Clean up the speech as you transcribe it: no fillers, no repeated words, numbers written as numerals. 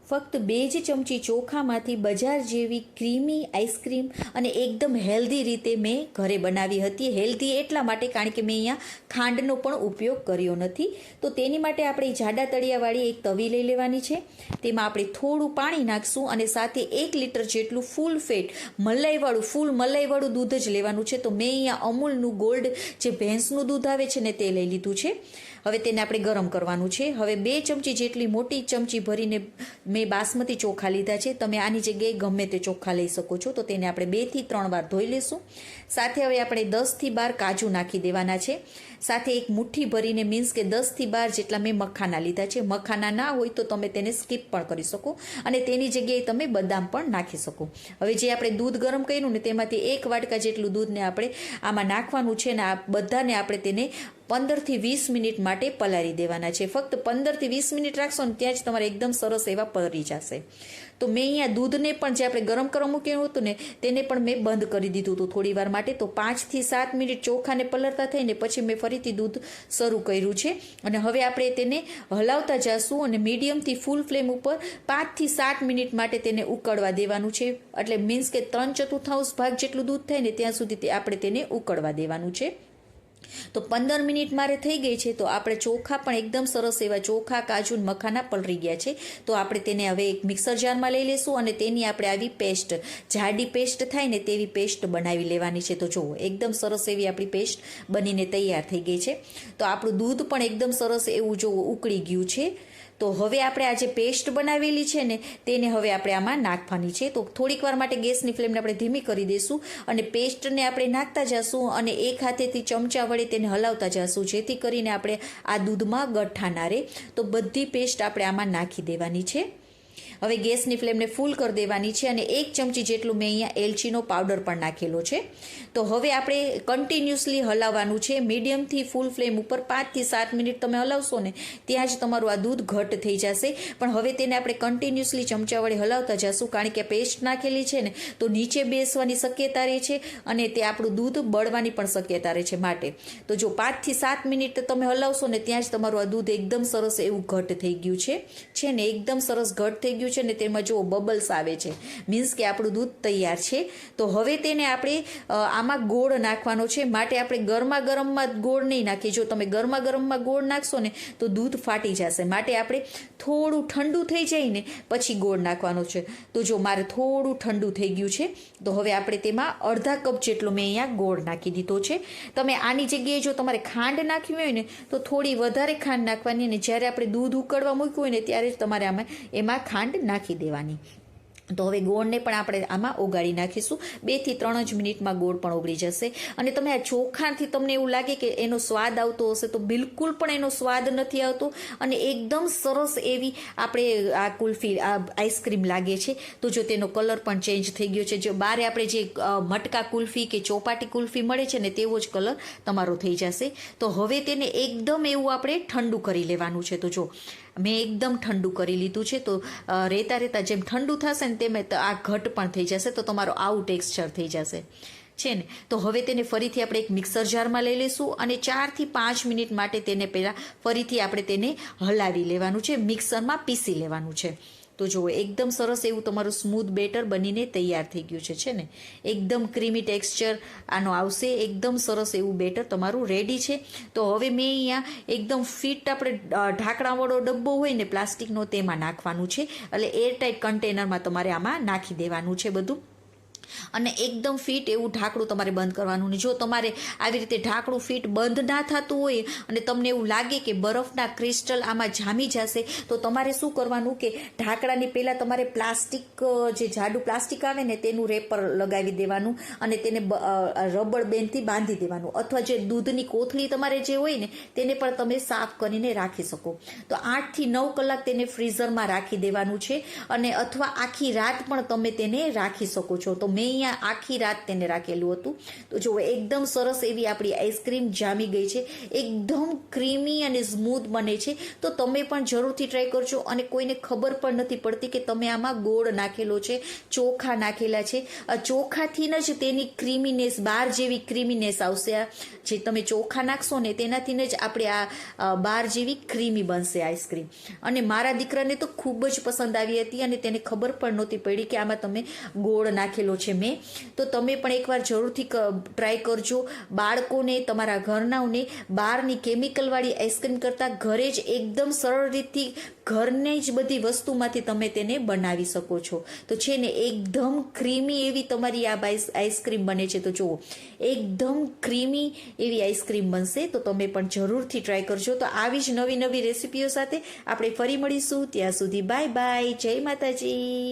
ફક્ત 2 જ ચમચી ચોખામાંથી બજાર જેવી ક્રીમી આઈસ્ક્રીમ અને એકદમ હેલ્ધી રીતે મેં ઘરે બનાવી હતી. હેલ્ધી એટલા માટે કારણ કે મેં અહીંયા ખાંડનો પણ ઉપયોગ કર્યો નથી. તો તેની માટે આપણે જાડા તળિયાવાળી એક તવી લઈ લેવાની છે. તેમાં આપણે થોડું પાણી નાખશું અને સાથે 1 લીટર જેટલું ફૂલ ફેટ ફૂલ મલાઈવાળું દૂધ જ લેવાનું છે. તો મેં અહીંયા અમૂલનું ગોલ્ડ જે ભેંસનું દૂધ આવે છે ને તે લઈ લીધું છે. હવે તેને આપણે ગરમ કરવાનું છે. હવે 2 ચમચી જેટલી મોટી ચમચી ભરીને મેં બાસમતી ચોખા લીધા છે. તમે આની જગ્યાએ ગમે તે ચોખા લઈ શકો છો. તો તેને આપણે 2 થી 3 વાર ધોઈ લઈશું. સાથે હવે આપણે 10 થી 12 કાજુ નાખી દેવાના છે. સાથે એક મુઠ્ઠી ભરીને મીન્સ કે 10 થી 12 જેટલા મેં મખાના લીધા છે. મખાના ના હોય તો તમે તેને સ્કીપ પણ કરી શકો અને તેની જગ્યાએ તમે બદામ પણ નાખી શકો. હવે જે આપણે દૂધ ગરમ કર્યું ને તેમાંથી 1 વાટકા જેટલું દૂધને આપણે આમાં નાખવાનું છે ને આ બધાને આપણે તેને 15 થી 20 મિનિટ માટે પલાળી દેવાના છે. ફક્ત 15 થી 20 મિનિટ રાખશો ને ત્યાં જ તમારે એકદમ સરસ એવા પલળી જશે. તો મેં અહીંયા દૂધને પણ જે આપણે ગરમ કરવા મૂક્યું હતું ને તેને પણ મેં બંધ કરી દીધું હતું થોડી વાર માટે. તો 5 થી 7 મિનિટ ચોખાને પલળતા થઈને પછી મેં ફરીથી દૂધ શરૂ કર્યું છે અને હવે આપણે તેને હલાવતા જઈશું અને મીડિયમથી ફૂલ ફ્લેમ ઉપર 5 થી 7 મિનિટ માટે તેને ઉકળવા દેવાનું છે. એટલે મીન્સ કે 3/4 ભાગ જેટલું દૂધ થાય ને ત્યાં સુધી આપણે તેને ઉકળવા દેવાનું છે. તો 15 મિનિટ મારે થઈ ગઈ છે. તો આપણે ચોખા પણ એકદમ સરસ એવા ચોખા કાજુ મખાના પલળી ગયા છે. તો આપણે તેને હવે એક મિક્સર જારમાં લઈ લેશું અને તેની આપણે આવી પેસ્ટ જાડી પેસ્ટ થાય ને તેવી પેસ્ટ બનાવી લેવાની છે. તો જુઓ એકદમ સરસ એવી આપણી પેસ્ટ બનીને તૈયાર થઈ ગઈ છે. તો આપણું દૂધ પણ એકદમ સરસ એવું જો ઉકળી ગયું છે. તો હવે આપણે આ જે પેસ્ટ બનાવેલી છે ને તેને હવે આપણે આમાં નાખવાની છે. તો થોડીક વાર માટે ગેસની ફ્લેમને આપણે ધીમી કરી દઈશું અને પેસ્ટને આપણે નાખતા જઈશું અને એક હાથેથી ચમચા વડે તેને હલાવતા જઈશું જેથી કરીને આપણે આ દૂધમાં ગઠ્ઠા ના રહે. તો બધી પેસ્ટ આપણે આમાં નાખી દેવાની છે. હવે ગેસની ફ્લેમને ફૂલ કરી દેવાની છે અને 1 ચમચી જેટલું મેં અહીંયા એલચીનો પાવડર પણ નાખેલો છે. તો હવે આપણે કન્ટિન્યુઅસલી હલાવવાનું છે. મીડિયમથી ફૂલ ફ્લેમ ઉપર 5 થી 7 મિનિટ તમે હલાવશો ને ત્યાં જ તમારું આ દૂધ ઘટ થઈ જશે. પણ હવે તેને આપણે કન્ટિન્યુઅસલી ચમચા વડે હલાવતા જઈશું કારણ કે પેસ્ટ નાખેલી છે ને તો નીચે બેસવાની શક્યતા રહે છે અને તે આપણું દૂધ બળવાની પણ શક્યતા રહે છે. માટે તો જો 5 થી 7 મિનિટ તમે હલાવશો ને ત્યાં જ તમારું આ દૂધ એકદમ સરસ એવું ઘટ થઈ ગયું છે ને એકદમ સરસ ઘટ થઈ ગયું છે ને તેમાં જો બબલ્સ આવે છે મીન્સ કે આપણું દૂધ તૈયાર છે. તો હવે તેને આપણે આમાં ગોળ નાખવાનો છે. માટે આપણે ગરમા ગરમમાં ગોળ નહીં નાખીએ. જો તમે ગરમા ગરમમાં ગોળ નાખશો ને તો દૂધ ફાટી જશે. માટે આપણે થોડું ઠંડુ થઈ જાય ને પછી ગોળ નાખવાનો છે. તો જો મારે થોડું ઠંડુ થઈ ગયું છે તો હવે આપણે તેમાં અડધા કપ જેટલો મેં અહીંયા ગોળ નાખી દીધો છે. તમે આની જગ્યાએ જો તમારે ખાંડ નાખવી હોય ને તો થોડી વધારે ખાંડ નાખવાની અને જ્યારે આપણે દૂધ ઉકળવા મૂક્યું હોય ને ત્યારે જ તમારે એમાં ખાંડ નાખી દેવાની. તો હવે ગોળને પણ આપણે આમાં ઓગાળી નાખીશું. 2 થી 3 જ મિનિટમાં ગોળ પણ ઓગળી જશે. અને તમે આ ચોખાથી તમને એવું લાગે કે એનો સ્વાદ આવતો હશે તો બિલકુલ પણ એનો સ્વાદ નથી આવતો અને એકદમ સરસ એવી આપણે આ કુલ્ફી આ આઈસ્ક્રીમ લાગે છે. તો જો તેનો કલર પણ ચેન્જ થઈ ગયો છે. જો બારે આપણે જે મટકા કુલ્ફી કે ચોપાટી કુલ્ફી મળે છે ને તેવો જ કલર તમારો થઈ જશે. તો હવે તેને એકદમ એવું આપણે ઠંડુ કરી લેવાનું છે. તો જો મેં એકદમ ઠંડુ કરી લીધું છે. તો રહેતા જેમ ઠંડુ થશે ને તેમ આ ઘટ પણ થઈ જશે. તો તમારો આવું ટેક્સચર થઈ જશે છે ને. તો હવે તેને ફરીથી આપણે એક મિક્સર જારમાં લઈ લઈશું અને 4 થી 5 મિનિટ માટે તેને પહેલાં ફરીથી આપણે તેને હલાવી લેવાનું છે. મિક્સરમાં પીસી લેવાનું છે. તો જુઓ એકદમ સરસ એવું તમારું સ્મૂથ બેટર બનીને તૈયાર થઈ ગયું છે ને એકદમ ક્રીમી ટેક્સચર આનો આવશે. એકદમ સરસ એવું બેટર તમારું રેડી છે. તો હવે મેં અહીંયા એકદમ ફિટ આપણે ઢાંકણાવાળો ડબ્બો હોય ને પ્લાસ્ટિકનો તેમાં નાખવાનું છે. એટલે એરટાઇટ કન્ટેનરમાં તમારે આમાં નાખી દેવાનું છે બધું અને એકદમ ફિટ એવું ઢાંકણું તમારે બંધ કરવાનું. ને જો તમારે આવી રીતે ઢાંકણું ફિટ બંધ ના થતું હોય અને તમને એવું લાગે કે બરફના ક્રિસ્ટલ આમાં જામી જશે તો તમારે શું કરવાનું કે ઢાંકણાની પહેલાં તમારે પ્લાસ્ટિક જે જાડું પ્લાસ્ટિક આવે ને તેનું રેપર લગાવી દેવાનું અને તેને રબર બેન્ડથી બાંધી દેવાનું. અથવા જે દૂધની કોથળી તમારે જે હોય ને તેને પણ તમે સાફ કરીને રાખી શકો. તો 8 થી 9 કલાક તેને ફ્રીઝરમાં રાખી દેવાનું છે અને અથવા આખી રાત પણ તમે તેને રાખી શકો છો. તો મેં અહીંયા આખી રાત તેને રાખેલું હતું. તો જો એકદમ સરસ એવી આપણી આઈસ્ક્રીમ જામી ગઈ છે, એકદમ ક્રીમી અને સ્મૂથ બને છે. તો તમે પણ જરૂરથી ટ્રાય કરજો. અને કોઈને ખબર પણ નથી પડતી કે તમે આમાં ગોળ નાખેલો છે, ચોખા નાખેલા છે. ચોખાથી જ તેની ક્રીમીનેસ, બાર જેવી ક્રીમીનેસ આવશે. જે તમે ચોખા નાખશો ને તેનાથી જ આપણે આ બાર જેવી ક્રીમી બનશે આઈસ્ક્રીમ. અને મારા દીકરાને તો ખૂબ જ પસંદ આવી હતી અને તેને ખબર પણ નહોતી પડી કે આમાં તમે ગોળ નાખેલો છે મેં. તો તમે પણ એકવાર જરૂરથી ટ્રાય કરજો. બાળકોને, તમારા ઘરનાઓને બહારની કેમિકલવાળી આઈસ્ક્રીમ કરતાં ઘરે જ એકદમ સરળ રીતથી ઘરની જ બધી વસ્તુમાંથી તમે તેને બનાવી શકો છો. તો છે ને એકદમ ક્રીમી એવી તમારી આ આઈસ્ક્રીમ બને છે. તો જુઓ એકદમ ક્રીમી એવી આઈસ્ક્રીમ બનશે. તો તમે પણ જરૂરથી ટ્રાય કરજો. તો આવી જ નવી નવી રેસીપીઓ સાથે આપણે ફરી મળીશું. ત્યાં સુધી બાય બાય, જય માતાજી.